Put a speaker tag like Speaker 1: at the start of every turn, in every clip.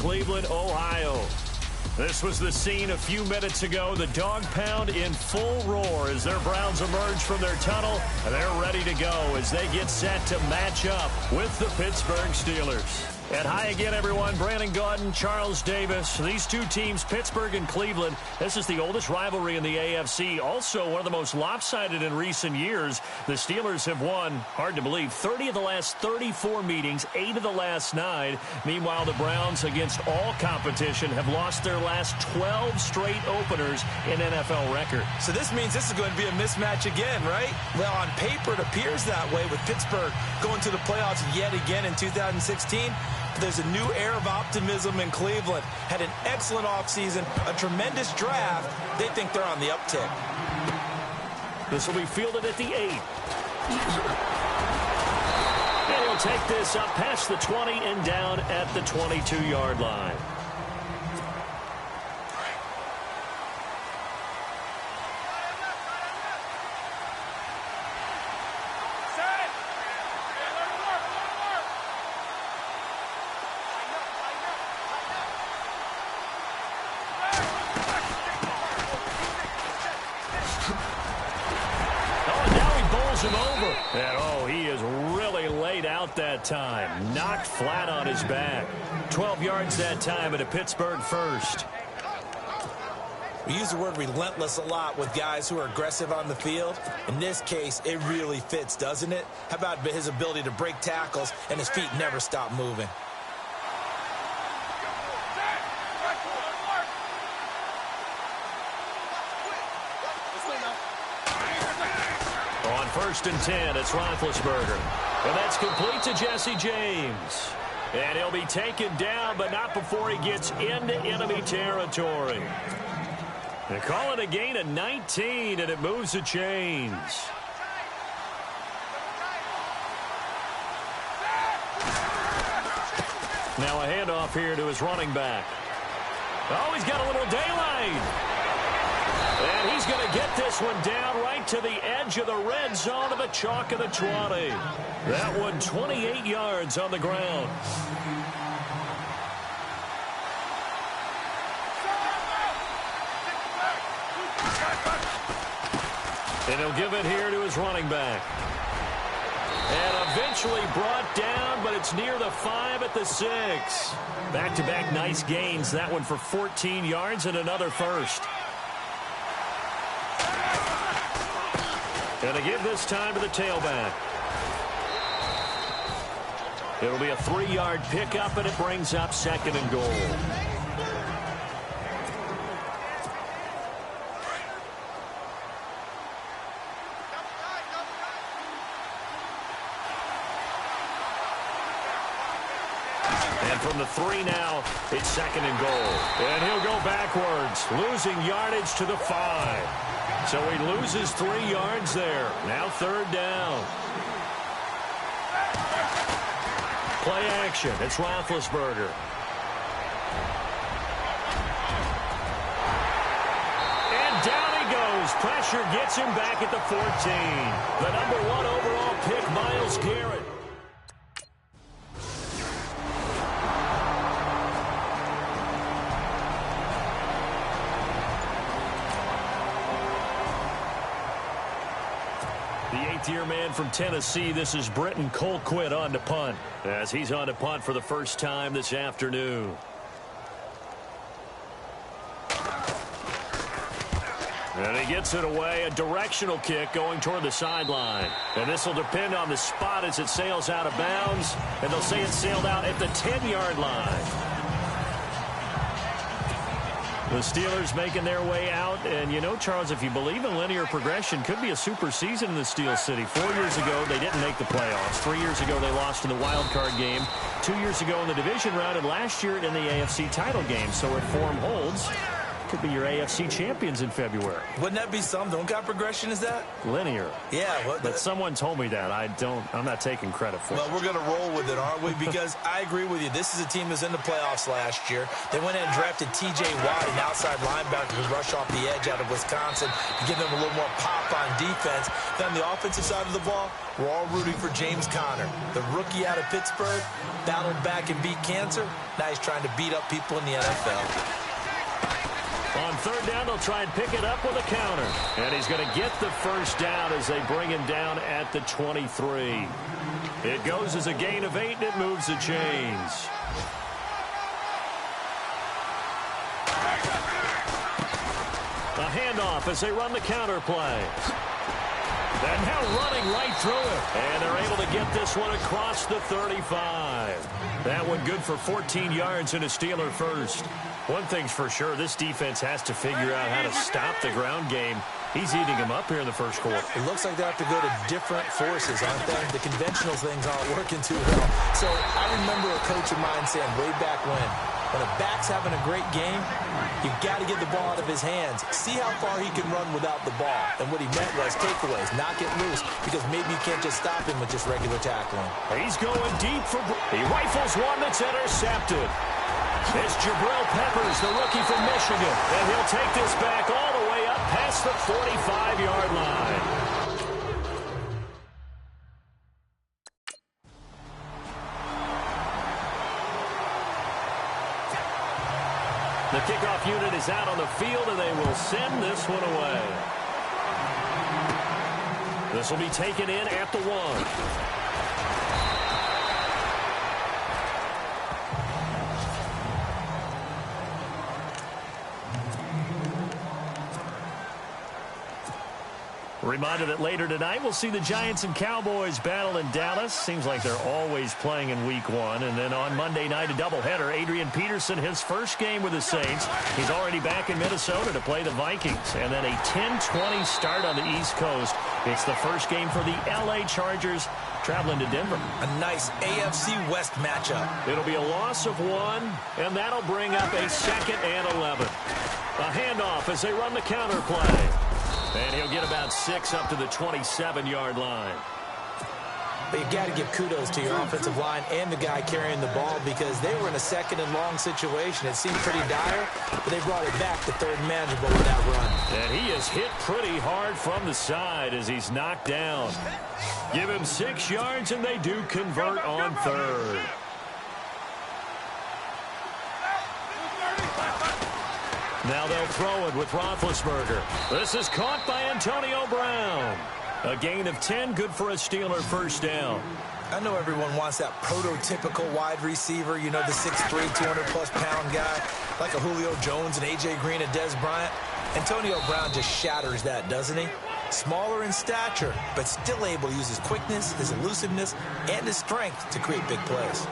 Speaker 1: Cleveland, Ohio. This was the scene a few minutes ago. The dog pound in full roar as their Browns emerge from their tunnel. And they're ready to go as they get set to match up with the Pittsburgh Steelers. And hi again, everyone. Brandon Gaudin, Charles Davis. These two teams, Pittsburgh and Cleveland, this is the oldest rivalry in the AFC. Also, one of the most lopsided in recent years. The Steelers have won, hard to believe, 30 of the last 34 meetings, 8 of the last 9. Meanwhile, the Browns, against all competition, have lost their last 12 straight openers in NFL record.
Speaker 2: So this means this is going to be a mismatch again, right? Well, on paper, it appears that way with Pittsburgh going to the playoffs yet again in 2016. There's a new air of optimism in Cleveland. Had an excellent offseason, a tremendous draft. They think they're on the uptick.
Speaker 1: This will be fielded at the 8. And he'll take this up past the 20 and down at the 22-yard line. Him over. And oh, he is really laid out that time. Knocked flat on his back. 12 yards that time at a Pittsburgh first.
Speaker 2: We use the word relentless a lot with guys who are aggressive on the field. In this case, it really fits, doesn't it? How about his ability to break tackles and his feet never stop moving?
Speaker 1: First and 10, it's Roethlisberger. And that's complete to Jesse James. And he'll be taken down, but not before he gets into enemy territory. They call it a gain of 19, and it moves the chains. Now a handoff here to his running back. Oh, he's got a little daylight. And he's going to get this one down right to the edge of the red zone of the chalk of the 20. That one 28 yards on the ground. And he'll give it here to his running back. And eventually brought down, but it's near the 5 at the 6. Back-to-back nice gains. That one for 14 yards and another first. And they give this time to the tailback. It'll be a 3-yard pickup, and it brings up 2nd and goal. And from the 3 now, it's 2nd and goal. And he'll go backwards, losing yardage to the 5. So he loses 3 yards there. Now 3rd down. Play action. It's Roethlisberger. And down he goes. Pressure gets him back at the 14. The number 1 overall pick, Myles Garrett. Year man from Tennessee. This is Britton Colquitt on to punt, as he's on to punt for the first time this afternoon. And he gets it away. A directional kick going toward the sideline. And this will depend on the spot as it sails out of bounds. And they'll say it sailed out at the 10-yard line. The Steelers making their way out. And, you know, Charles, if you believe in linear progression, could be a super season in the Steel City. 4 years ago, they didn't make the playoffs. 3 years ago, they lost in the wild card game. 2 years ago in the division round, and last year in the AFC title game. So if form holds, Could be your AFC champions in February.
Speaker 2: Wouldn't that be something? What kind of progression is that?
Speaker 1: Linear.
Speaker 2: Yeah.
Speaker 1: But someone told me that. I'm not taking credit for it.
Speaker 2: Well, we're going to roll with it, aren't we? Because I agree with you. This is a team that's in the playoffs last year. They went in and drafted T.J. Watt, an outside linebacker who rush off the edge out of Wisconsin to give them a little more pop on defense. Then on the offensive side of the ball, we're all rooting for James Conner. The rookie out of Pittsburgh battled back and beat cancer. Now he's trying to beat up people in the NFL.
Speaker 1: On third down, they'll try and pick it up with a counter. And he's going to get the first down as they bring him down at the 23. It goes as a gain of 8, and it moves the chains. A handoff as they run the counter play. And now running right through it. And they're able to get this one across the 35. That one good for 14 yards and a Steeler first. One thing's for sure, this defense has to figure out how to stop the ground game. He's eating them up here in the first quarter.
Speaker 2: It looks like they have to go to different forces, aren't they? The conventional things aren't working too well. So I remember a coach of mine saying way back when a back's having a great game, you've got to get the ball out of his hands. See how far he can run without the ball. And what he meant was takeaways, knock it loose, because maybe you can't just stop him with just regular tackling.
Speaker 1: He's going deep for... He rifles one that's intercepted. It's Jabril Peppers, the rookie from Michigan. And he'll take this back all the way up past the 45-yard line. The kickoff unit is out on the field, and they will send this one away. This will be taken in at the 1. Reminder that later tonight we'll see the Giants and Cowboys battle in Dallas. Seems like they're always playing in week 1. And then on Monday night, a doubleheader. Adrian Peterson, his first game with the Saints. He's already back in Minnesota to play the Vikings. And then a 10-20 start on the East Coast. It's the first game for the L.A. Chargers traveling to Denver.
Speaker 2: A nice AFC West matchup.
Speaker 1: It'll be a loss of 1, and that'll bring up a 2nd and 11. A handoff as they run the counter play. And he'll get about 6 up to the 27-yard line.
Speaker 2: But you got to give kudos to your offensive line and the guy carrying the ball, because they were in a 2nd and long situation. It seemed pretty dire, but they brought it back to 3rd and manageable with that run.
Speaker 1: And he is hit pretty hard from the side as he's knocked down. Give him 6 yards, and they do convert on 3rd. Now they'll throw it with Roethlisberger. This is caught by Antonio Brown. A gain of 10, good for a Steeler first down.
Speaker 2: I know everyone wants that prototypical wide receiver, you know, the 6'3", 200-plus pound guy, like a Julio Jones and A.J. Green and Dez Bryant. Antonio Brown just shatters that, doesn't he? Smaller in stature, but still able to use his quickness, his elusiveness, and his strength to create big plays.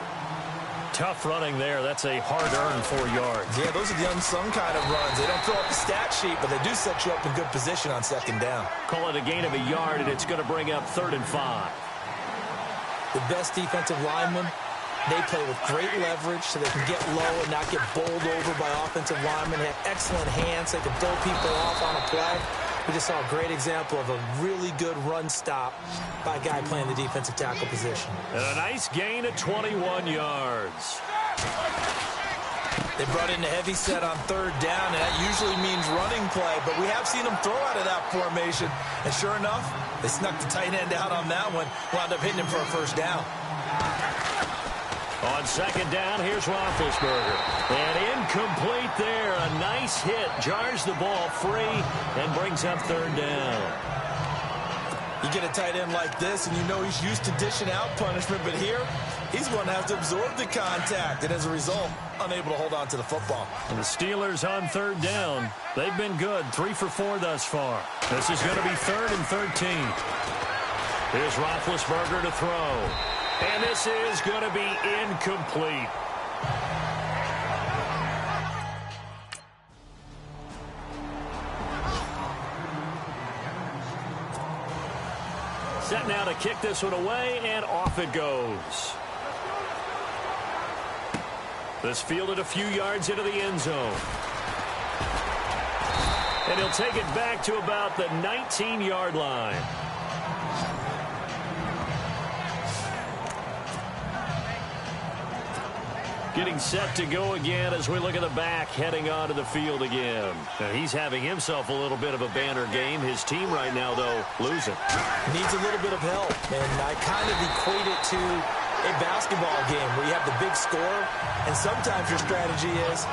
Speaker 1: Tough running there. That's a hard-earned 4 yards.
Speaker 2: Yeah, those are the unsung kind of runs. They don't fill up the stat sheet, but they do set you up in good position on 2nd down.
Speaker 1: Call it a gain of a yard, and it's going to bring up 3rd and 5.
Speaker 2: The best defensive linemen, they play with great leverage so they can get low and not get bowled over by offensive linemen. They have excellent hands. They can throw people off on a play. We just saw a great example of a really good run stop by a guy playing the defensive tackle position.
Speaker 1: And a nice gain of 21 yards.
Speaker 2: They brought in a heavy set on 3rd down, and that usually means running play, but we have seen them throw out of that formation. And sure enough, they snuck the tight end out on that one, wound up hitting him for a first down.
Speaker 1: On 2nd down, here's Roethlisberger. And incomplete there. A nice hit. Jars the ball free and brings up 3rd down.
Speaker 2: You get a tight end like this, and you know he's used to dishing out punishment, but here, he's going to have to absorb the contact, and as a result, unable to hold on to the football.
Speaker 1: And the Steelers on 3rd down. They've been good. 3 for 4 thus far. This is going to be 3rd and 13. Here's Roethlisberger to throw. And this is going to be incomplete. Set now to kick this one away, and off it goes. This fielded a few yards into the end zone. And he'll take it back to about the 19-yard line. Getting set to go again as we look at the back heading onto the field again. Now he's having himself a little bit of a banner game. His team right now, though, losing.
Speaker 2: Needs a little bit of help, and I kind of equate it to a basketball game where you have the big scorer, and sometimes your strategy is,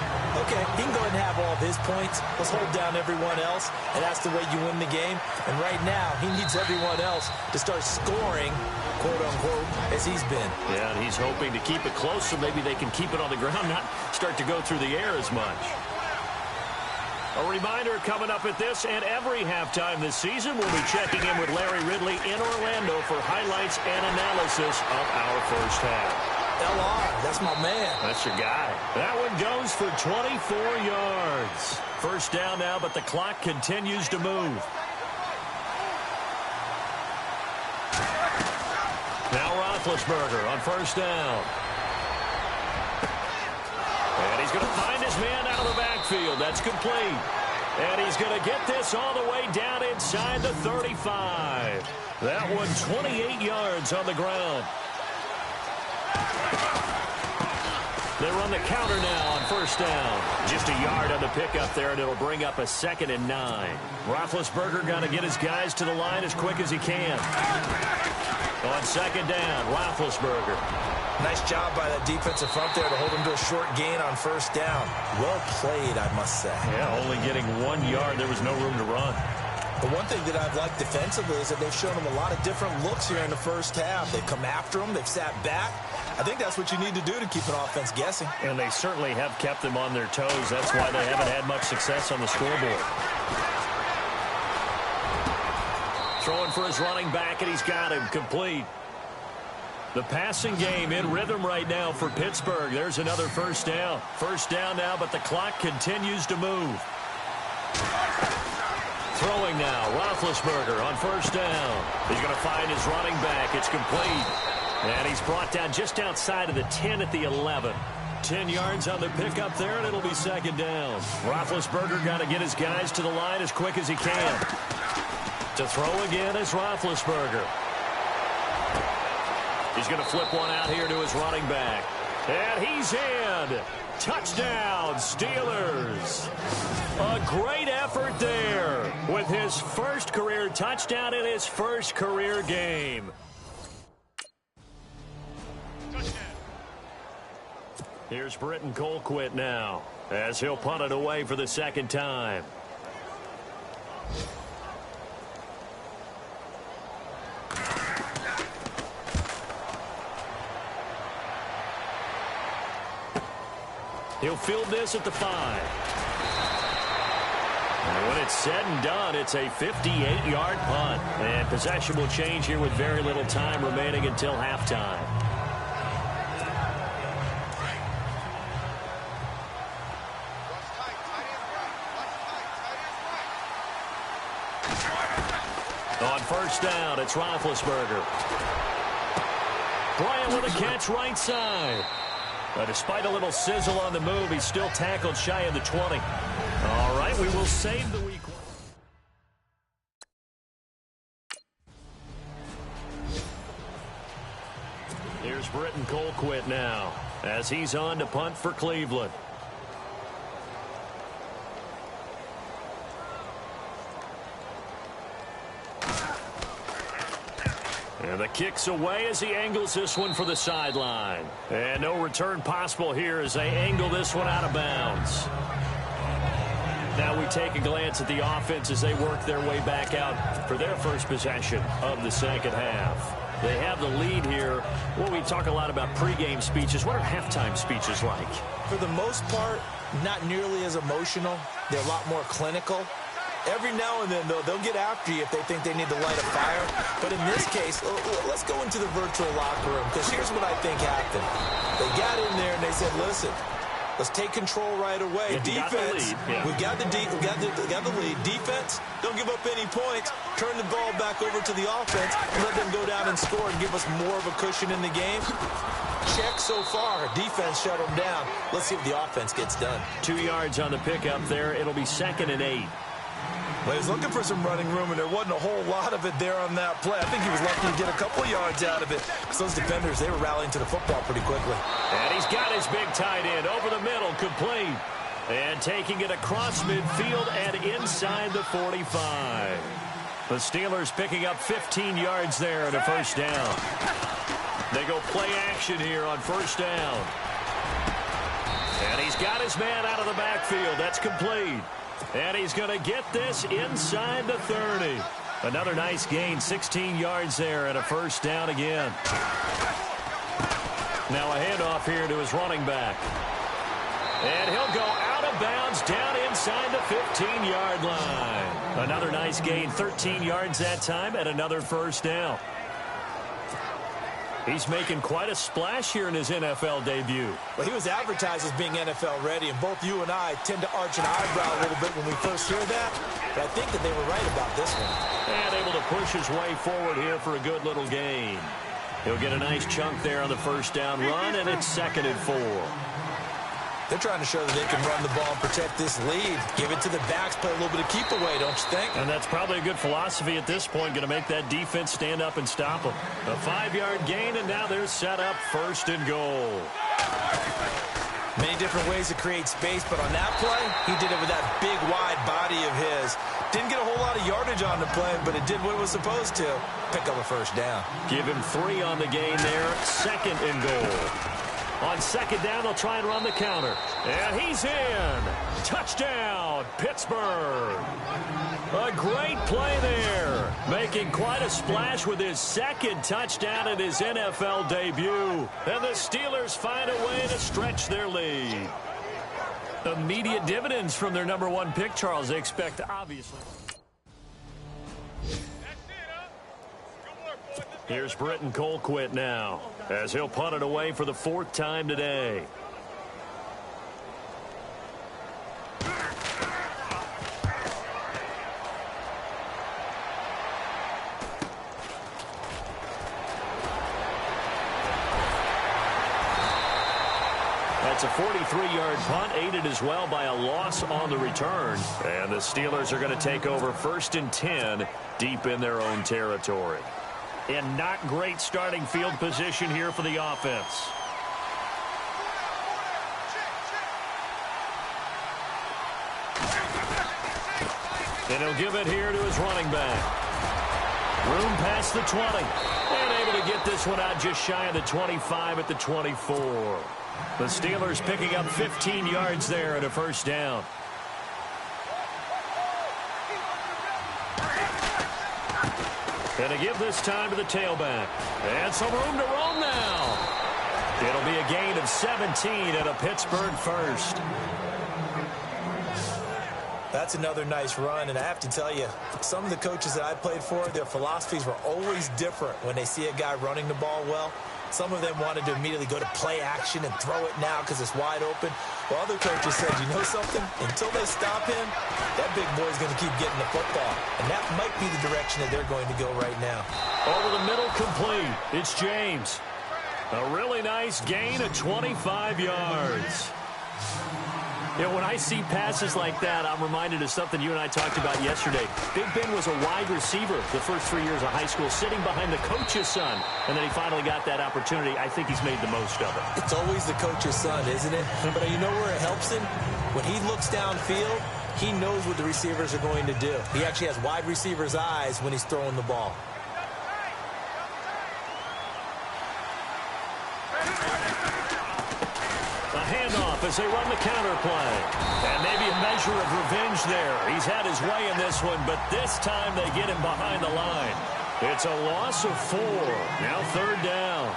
Speaker 2: okay, he can go ahead and have all of his points. Let's hold down everyone else, and that's the way you win the game. And right now, he needs everyone else to start scoring, quote-unquote, as he's been.
Speaker 1: Yeah, and he's hoping to keep it close so maybe they can keep it on the ground, not start to go through the air as much. A reminder coming up at this and every halftime this season, we'll be checking in with Larry Ridley in Orlando for highlights and analysis of our first half.
Speaker 2: LR, that's my man.
Speaker 1: That's your guy. That one goes for 24 yards. First down now, but the clock continues to move. Now Roethlisberger on first down. And he's going to find his man out of the backfield. That's complete. And he's going to get this all the way down inside the 35. That one 28 yards on the ground. They run the counter now on first down. Just a yard on the pickup there, and it'll bring up a 2nd and 9. Roethlisberger got to get his guys to the line as quick as he can. On second down, Roethlisberger.
Speaker 2: Nice job by that defensive front there to hold him to a short gain on first down. Well played, I must say.
Speaker 1: Yeah, only getting 1 yard. There was no room to run.
Speaker 2: The one thing that I've liked defensively is that they've shown him a lot of different looks here in the first half. They've come after him. They've sat back. I think that's what you need to do to keep an offense guessing.
Speaker 1: And they certainly have kept them on their toes. That's why they haven't had much success on the scoreboard. Throwing for his running back, and he's got him complete. The passing game in rhythm right now for Pittsburgh. There's another first down. First down now, but the clock continues to move. Throwing now, Roethlisberger on first down. He's going to find his running back. It's complete. And he's brought down just outside of the 10 at the 11. 10 yards on the pickup there, and it'll be second down. Roethlisberger got to get his guys to the line as quick as he can. To throw again is Roethlisberger. He's going to flip one out here to his running back. And he's in. Touchdown, Steelers. A great effort there with his first career touchdown in his first career game. Here's Britton Colquitt now as he'll punt it away for the second time. He'll field this at the 5. And when it's said and done, it's a 58-yard punt. And possession will change here with very little time remaining until halftime. On first down, it's Roethlisberger. Bryant with a catch right side. But despite a little sizzle on the move, he's still tackled shy of the 20. All right, we will save the week. Here's Britton Colquitt now as he's on to punt for Cleveland. And the kick's away as he angles this one for the sideline. And no return possible here as they angle this one out of bounds. Now we take a glance at the offense as they work their way back out for their first possession of the second half. They have the lead here. Well, we talk a lot about pregame speeches. What are halftime speeches like?
Speaker 2: For the most part, not nearly as emotional. They're a lot more clinical. Every now and then, though, they'll get after you if they think they need to light a fire. But in this case, let's go into the virtual locker room, because here's what I think happened. They got in there and they said, listen, let's take control right away. Defense, we got the lead. Defense, don't give up any points. Turn the ball back over to the offense and let them go down and score and give us more of a cushion in the game. Check so far. Defense shut them down. Let's see if the offense gets done.
Speaker 1: 2 yards on the pickup there. It'll be 2nd and 8.
Speaker 2: Well, he was looking for some running room, and there wasn't a whole lot of it there on that play. I think he was lucky to get a couple yards out of it, because those defenders, they were rallying to the football pretty quickly.
Speaker 1: And he's got his big tight end over the middle, complete. And taking it across midfield and inside the 45. The Steelers picking up 15 yards there at a first down. They go play action here on first down. And he's got his man out of the backfield. That's complete. And he's going to get this inside the 30. Another nice gain, 16 yards there and a first down again. Now a handoff here to his running back. And he'll go out of bounds down inside the 15-yard line. Another nice gain, 13 yards that time and another first down. He's making quite a splash here in his NFL debut.
Speaker 2: Well, he was advertised as being NFL ready, and both you and I tend to arch an eyebrow a little bit when we first hear that. But I think that they were right about this one.
Speaker 1: And able to push his way forward here for a good little gain. He'll get a nice chunk there on the first down run, and it's 2nd and 4.
Speaker 2: They're trying to show that they can run the ball and protect this lead. Give it to the backs, play a little bit of keep away, don't you think?
Speaker 1: And that's probably a good philosophy at this point, going to make that defense stand up and stop them. A 5-yard gain, and now they're set up 1st and goal.
Speaker 2: Many different ways to create space, but on that play, he did it with that big, wide body of his. Didn't get a whole lot of yardage on the play, but it did what it was supposed to. Pick up a first down.
Speaker 1: Give him 3 on the gain there, 2nd and goal. On 2nd down, they'll try and run the counter. And he's in. Touchdown, Pittsburgh. A great play there. Making quite a splash with his 2nd touchdown in his NFL debut. And the Steelers find a way to stretch their lead. Immediate dividends from their number 1 pick, Charles. They expect, obviously. Here's Britton Colquitt now, as he'll punt it away for the 4th time today. That's a 43-yard punt, aided as well by a loss on the return. And the Steelers are going to take over 1st and 10 deep in their own territory. And not great starting field position here for the offense. And he'll give it here to his running back. Room past the 20. And able to get this one out just shy of the 25 at the 24. The Steelers picking up 15 yards there at a first down. And to give this time to the tailback. And some room to roam now. It'll be a gain of 17 and a Pittsburgh first.
Speaker 2: That's another nice run, and I have to tell you, some of the coaches that I played for, their philosophies were always different when they see a guy running the ball well. Some of them wanted to immediately go to play action and throw it now because it's wide open. While other coaches said, you know something? Until they stop him, that big boy's going to keep getting the football. And that might be the direction that they're going to go right now.
Speaker 1: Over the middle, complete. It's James. A really nice gain of 25 yards. You know, when I see passes like that, I'm reminded of something you and I talked about yesterday. Big Ben was a wide receiver the first 3 years of high school, sitting behind the coach's son. And then he finally got that opportunity. I think he's made the most of it.
Speaker 2: It's always the coach's son, isn't it? But you know where it helps him? When he looks downfield, he knows what the receivers are going to do. He actually has wide receivers' eyes when he's throwing the ball.
Speaker 1: Handoff as they run the counter play. And maybe a measure of revenge there. He's had his way in this one, but this time they get him behind the line. It's a loss of 4. Now 3rd down.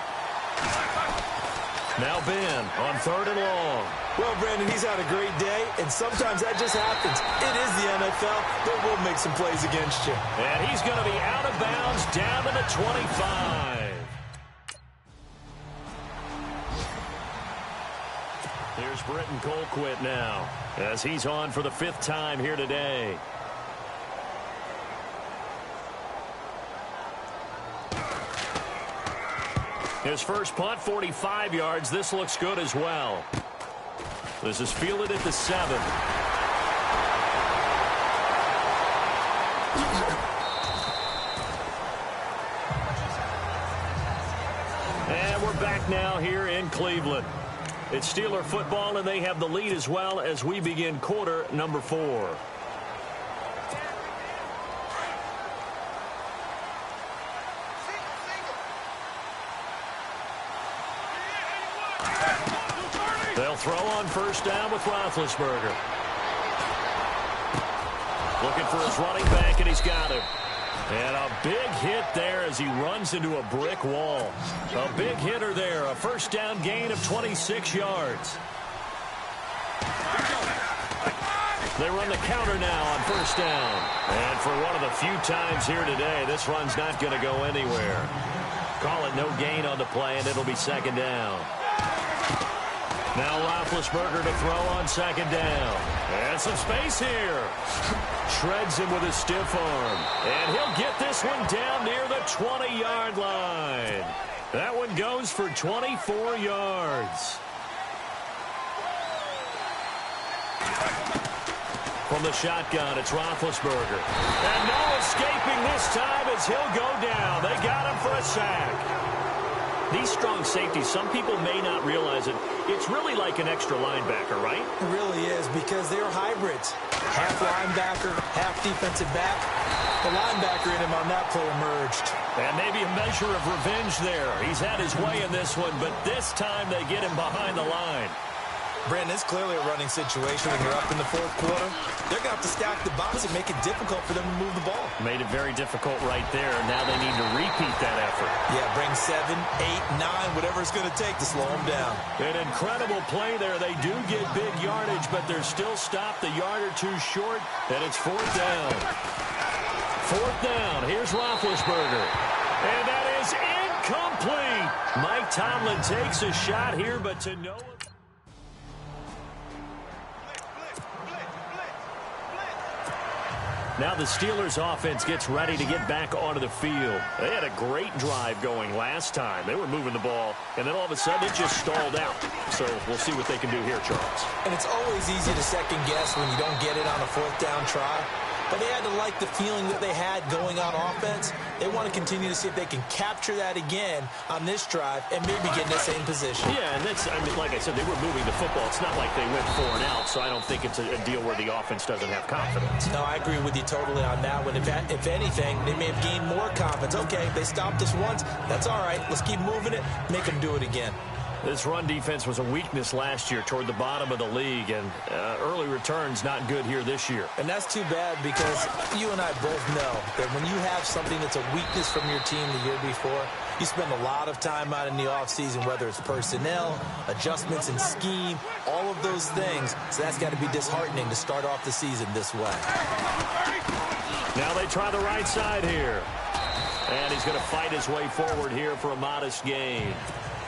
Speaker 1: Now Ben on 3rd and long.
Speaker 2: Well, Brandon, he's had a great day, and sometimes that just happens. It is the NFL. They will make some plays against you.
Speaker 1: And he's going to be out of bounds down to the 25. Here's Britton Colquitt now, as he's on for the 5th time here today. His first punt, 45 yards. This looks good as well. This is fielded at the 7. And we're back now here in Cleveland. It's Steeler football, and they have the lead as well as we begin quarter number 4. They'll throw on first down with Roethlisberger. Looking for his running back, and he's got him. And a big hit there as he runs into a brick wall. A big hitter there. A first down gain of 26 yards. They run the counter now on first down. And for one of the few times here today, this run's not going to go anywhere. Call it no gain on the play, and it'll be second down. Now Roethlisberger to throw on second down. And some space here. Shreds him with a stiff arm. And he'll get this one down near the 20-yard line. That one goes for 24 yards. From the shotgun, it's Roethlisberger. And no escaping this time as he'll go down. They got him for a sack. These strong safeties, some people may not realize it. It's really like an extra linebacker, right?
Speaker 2: It really is, because they're hybrids. Half linebacker, half defensive back. The linebacker in him on that play emerged.
Speaker 1: And maybe a measure of revenge there. He's had his way in this one, but this time they get him behind the line.
Speaker 2: Brandon, it's clearly a running situation when you're up in the fourth quarter. They're going to have to stack the box and make it difficult for them to move the ball.
Speaker 1: Made it very difficult right there. Now they need to repeat that effort.
Speaker 2: Yeah, bring 7, 8, 9, whatever it's going to take to slow them down.
Speaker 1: An incredible play there. They do get big yardage, but they're still stopped a yard or two short, and it's fourth down. Fourth down. Here's Roethlisberger. And that is incomplete. Mike Tomlin takes a shot here, but to no... Now the Steelers offense gets ready to get back onto the field. They had a great drive going last time. They were moving the ball, and then all of a sudden it just stalled out. So we'll see what they can do here, Charles.
Speaker 2: And it's always easy to second guess when you don't get it on a fourth down try. But they had to like the feeling that they had going on offense. They want to continue to see if they can capture that again on this drive and maybe get in the same position.
Speaker 1: Yeah, and that's, I mean, like I said, they were moving the football. It's not like they went 4 and out, so I don't think it's a deal where the offense doesn't have confidence.
Speaker 2: No, I agree with you totally on that one. If anything, they may have gained more confidence. Okay, they stopped us once. That's all right. Let's keep moving it. Make them do it again.
Speaker 1: This run defense was a weakness last year toward the bottom of the league, and early returns not good here this year.
Speaker 2: And that's too bad, because you and I both know that when you have something that's a weakness from your team the year before, you spend a lot of time out in the offseason, whether it's personnel, adjustments in scheme, all of those things. So that's got to be disheartening to start off the season this way.
Speaker 1: Now they try the right side here. And he's going to fight his way forward here for a modest gain.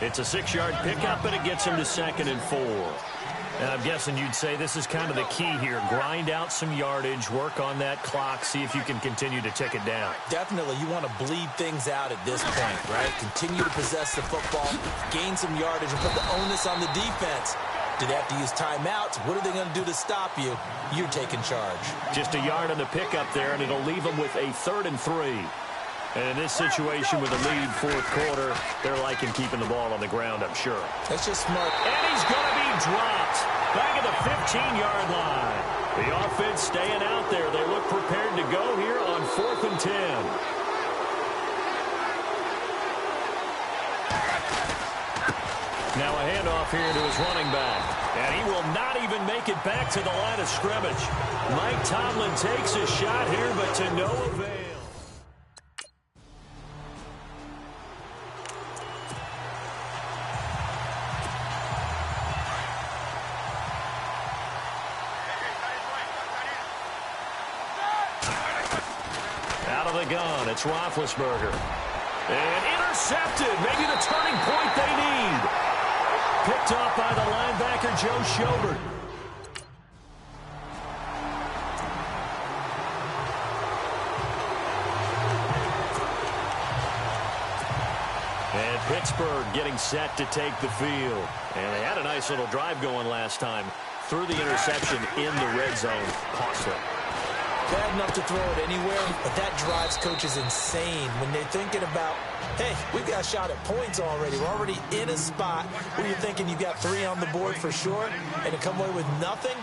Speaker 1: It's a 6-yard pickup, and it gets him to 2nd and 4. And I'm guessing you'd say this is kind of the key here. Grind out some yardage, work on that clock, see if you can continue to tick it down.
Speaker 2: Definitely, you want to bleed things out at this point, right? Continue to possess the football, gain some yardage, and put the onus on the defense. Do they have to use timeouts? What are they going to do to stop you? You're taking charge.
Speaker 1: Just a yard on the pickup there, and it'll leave them with a 3rd and 3. And in this situation with the lead fourth quarter, they're liking keeping the ball on the ground, I'm sure.
Speaker 2: That's just smart.
Speaker 1: And he's going to be dropped back at the 15-yard line. The offense staying out there. They look prepared to go here on 4th and 10. Now a handoff here to his running back. And he will not even make it back to the line of scrimmage. Mike Tomlin takes a shot here, but to no avail. Gun. It's Roethlisberger. And intercepted. Maybe the turning point they need. Picked off by the linebacker, Joe Schobert. And Pittsburgh getting set to take the field. And they had a nice little drive going last time. Threw the interception in the red zone. Costly.
Speaker 2: Bad enough to throw it anywhere, but that drives coaches insane when they're thinking about, hey, we've got a shot at points already. We're already in a spot where you're thinking you've got 3 on the board for sure, and to come away with nothing,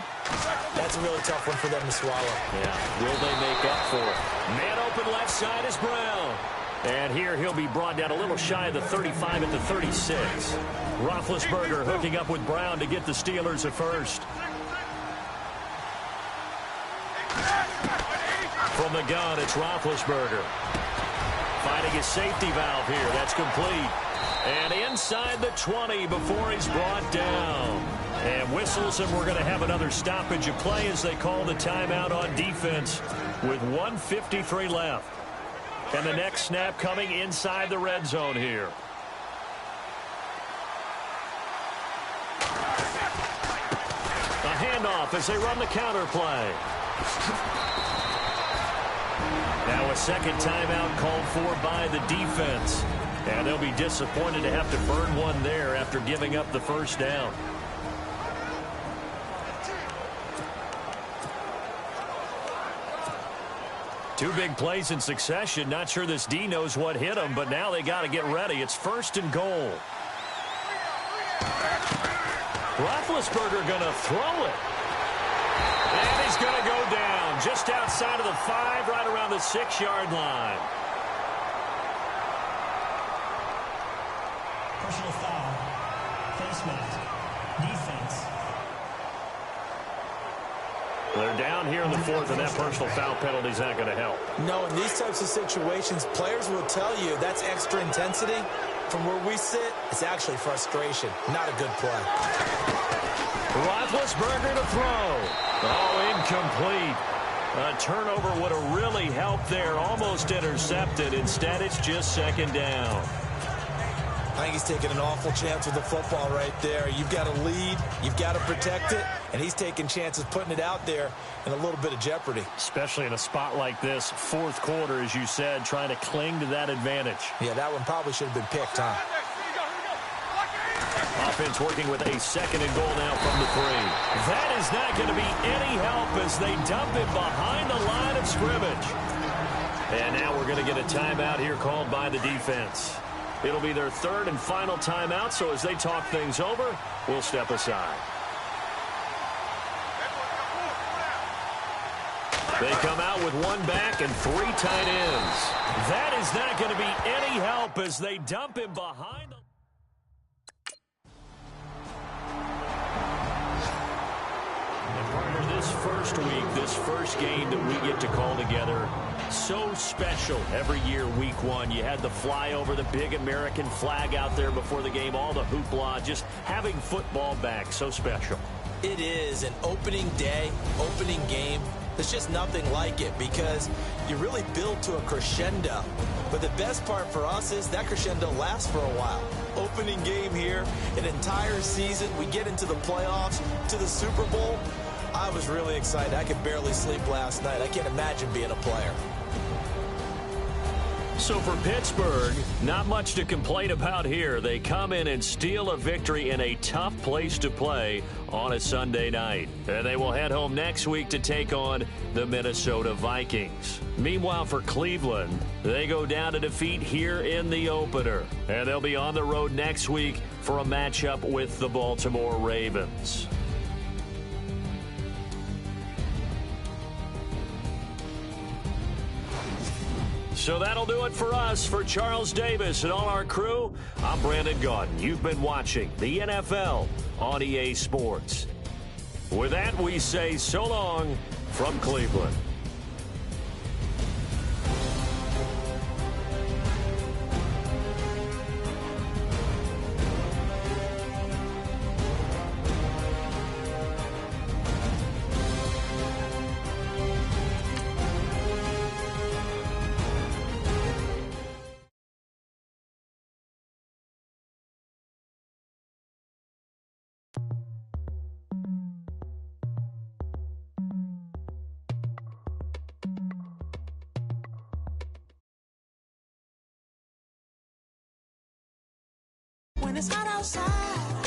Speaker 2: that's a really tough one for them to swallow.
Speaker 1: Yeah, will they make up for it? Man open left side is Brown. And here he'll be brought down a little shy of the 35 at the 36. Roethlisberger hooking up with Brown to get the Steelers at first. From the gun, it's Roethlisberger. Finding his safety valve here. That's complete. And inside the 20 before he's brought down. And whistles, and we're going to have another stoppage of play as they call the timeout on defense with 1:53 left. And the next snap coming inside the red zone here. A handoff as they run the counter play. Now a second timeout called for by the defense. And they'll be disappointed to have to burn one there after giving up the first down. Two big plays in succession. Not sure this D knows what hit him, but now they got to get ready. It's 1st and goal. Roethlisberger going to throw it. And he's going to go down just outside of the 5, right around the 6-yard line.
Speaker 3: Personal foul. Face mask. Defense.
Speaker 1: They're down here in the 4th, and that personal foul penalty is not going to help.
Speaker 2: No, in these types of situations, players will tell you that's extra intensity. From where we sit, it's actually frustration. Not a good play.
Speaker 1: Roethlisberger to throw. Oh, incomplete. A turnover would have really helped there. Almost intercepted. Instead, it's just 2nd down.
Speaker 2: I think he's taking an awful chance with the football right there. You've got to lead. You've got to protect it. And he's taking chances putting it out there in a little bit of jeopardy.
Speaker 1: Especially in a spot like this, 4th quarter, as you said, trying to cling to that advantage.
Speaker 2: Yeah, that one probably should have been picked, huh?
Speaker 1: Offense working with a 2nd and goal now from the 3. That is not going to be any help as they dump it behind the line of scrimmage. And now we're going to get a timeout here called by the defense. It'll be their 3rd and final timeout, so as they talk things over, we'll step aside. They come out with 1 back and 3 tight ends. That is not going to be any help as they dump him behind the... And partner, this first week, this first game that we get to call together, so special every year, week 1. You had the flyover, the big American flag out there before the game, all the hoopla, just having football back, so special.
Speaker 2: It is an opening day, opening game. There's just nothing like it because you really build to a crescendo. But the best part for us is that crescendo lasts for a while. Opening game here, an entire season. We get into the playoffs, to the Super Bowl. I was really excited. I could barely sleep last night. I can't imagine being a player.
Speaker 1: So for Pittsburgh, not much to complain about here. They come in and steal a victory in a tough place to play on a Sunday night. And they will head home next week to take on the Minnesota Vikings. Meanwhile, for Cleveland, they go down to defeat here in the opener. And they'll be on the road next week for a matchup with the Baltimore Ravens. So that'll do it for us. For Charles Davis and all our crew, I'm Brandon Gaudin. You've been watching the NFL on EA Sports. With that, we say so long from Cleveland.
Speaker 4: When it's hot outside